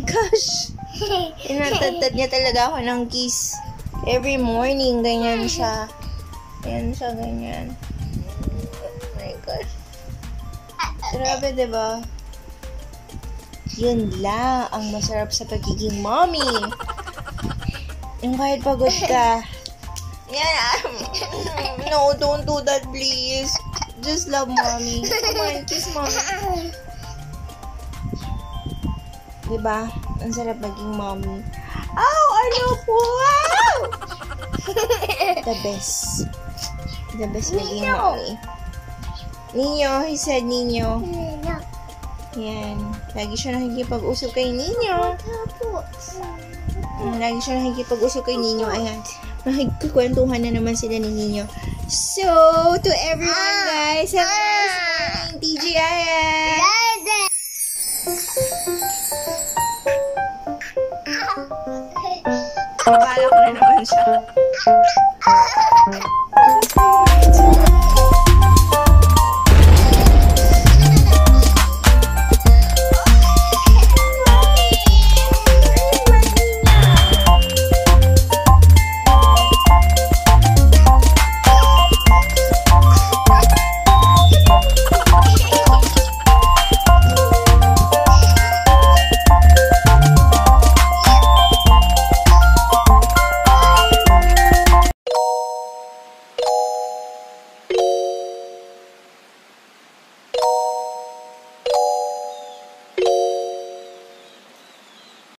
Gosh! Inatatad niya talaga ako ng kiss. Every morning, ganyan siya. Ganyan siya, ganyan. Oh my gosh. Grabe, diba? Yun lang ang masarap sa pagiging mommy. Yung kahit pagod ka. Yan. No, don't do that, please. Just love mommy. Come on, kiss mommy. Diba? Ang sarap maging mommy. Oh, ano po? Wow! The best. The best maging mommy. Ninyo, he said Ninyo. Yan. Lagi siya nakikipag-usap kay Ninyo. Lagi siya nakikipag-usap kay Ninyo. Ayan. Nakikikwentuhan na naman sila ni Ninyo. So, to everyone guys, have a nice morning, TGIF! Akala ko na naman siya.